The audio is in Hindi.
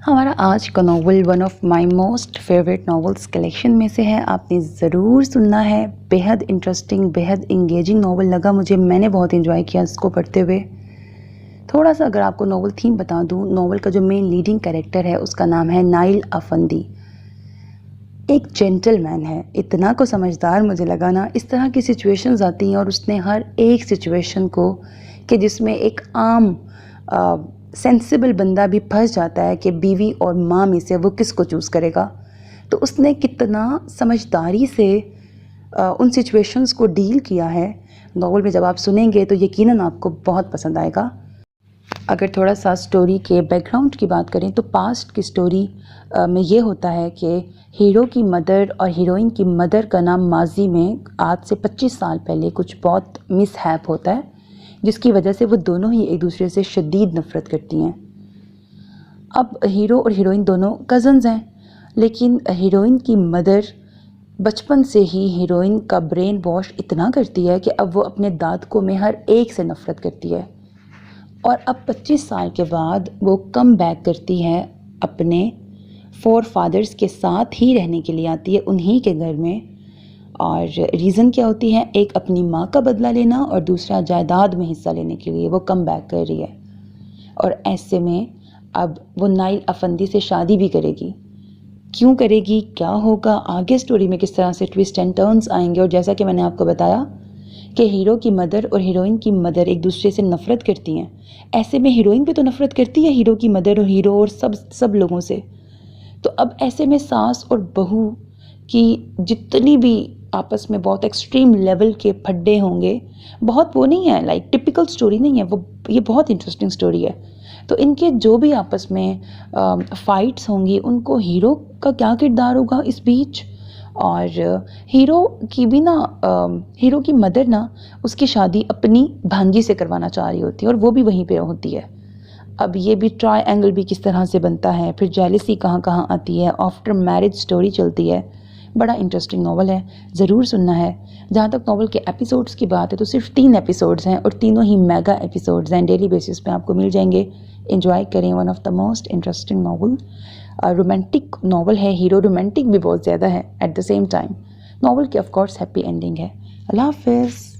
हमारा आज का novel one of my most favourite novels collection में से है। आपने ज़रूर सुनना है। बेहद इंटरेस्टिंग, बेहद इंगेजिंग नावल लगा मुझे। मैंने बहुत इंजॉय किया इसको पढ़ते हुए। थोड़ा सा अगर आपको नावल थीम बता दूं, नावल का जो मेन लीडिंग कैरेक्टर है उसका नाम है नाइल अफंदी। एक जेंटलमैन है, इतना को समझदार मुझे लगा ना। इस तरह की सिचुएशंस आती हैं और उसने हर एक सिचुएशन को कि जिसमें एक आम सेंसिबल बंदा भी फंस जाता है कि बीवी और माँ में से वो किसको चूज़ करेगा, तो उसने कितना समझदारी से उन सिचुएशंस को डील किया है। नावल में जब आप सुनेंगे तो यकीनन आपको बहुत पसंद आएगा। अगर थोड़ा सा स्टोरी के बैकग्राउंड की बात करें तो पास्ट की स्टोरी में ये होता है कि हीरो की मदर और हीरोइन की मदर का नाम माजी में आज से 25 साल पहले कुछ बहुत मिसहैप होता है, जिसकी वजह से वो दोनों ही एक दूसरे से शदीद नफ़रत करती हैं। अब हीरो और हीरोइन दोनों कज़न्स हैं, लेकिन हीरोइन की मदर बचपन से ही हीरोइन का ब्रेन वॉश इतना करती है कि अब वो अपने दादकों में हर एक से नफ़रत करती है। और अब 25 साल के बाद वो कम बैक करती है, अपने 4 फादर्स के साथ ही रहने के लिए आती है, उन्हीं के घर में। और रीज़न क्या होती है? एक अपनी माँ का बदला लेना और दूसरा जायदाद में हिस्सा लेने के लिए वो कम बैक कर रही है। और ऐसे में अब वो नाइल अफंदी से शादी भी करेगी। क्यों करेगी, क्या होगा आगे, स्टोरी में किस तरह से ट्विस्ट एंड टर्न्स आएंगे। और जैसा कि मैंने आपको बताया कि हीरो की मदर और हीरोइन की मदर एक दूसरे से नफ़रत करती हैं, ऐसे में हीरोइन भी तो नफ़रत करती है हीरो की मदर और हीरो और सब लोगों से। तो अब ऐसे में सास और बहू की जितनी भी आपस में बहुत एक्सट्रीम लेवल के फड्डे होंगे, बहुत वो नहीं है, लाइक टिपिकल स्टोरी नहीं है वो, ये बहुत इंटरेस्टिंग स्टोरी है। तो इनके जो भी आपस में फाइट्स होंगी, उनको हीरो का क्या किरदार होगा इस बीच। और हीरो की भी ना हीरो की मदर ना उसकी शादी अपनी भांजी से करवाना चाह रही होती है और वो भी वहीं पे होती है। अब ये भी ट्रायंगल भी किस तरह से बनता है, फिर जेलसी कहाँ कहाँ आती है, आफ्टर मैरिज स्टोरी चलती है। बड़ा इंटरेस्टिंग नावल है, ज़रूर सुनना है। जहाँ तक नावल के एपिसोड्स की बात है तो सिर्फ 3 एपिसोड्स हैं और तीनों ही मेगा एपिसोड्स हैं, डेली बेसिस पे आपको मिल जाएंगे। एंजॉय करें, one of the most interesting novel. Romantic novel है, हीरो रोमांटिक भी बहुत ज़्यादा है at the same time. Novel की ऑफ कोर्स हैप्पी एंडिंग है। अल्लाह हाफिज़।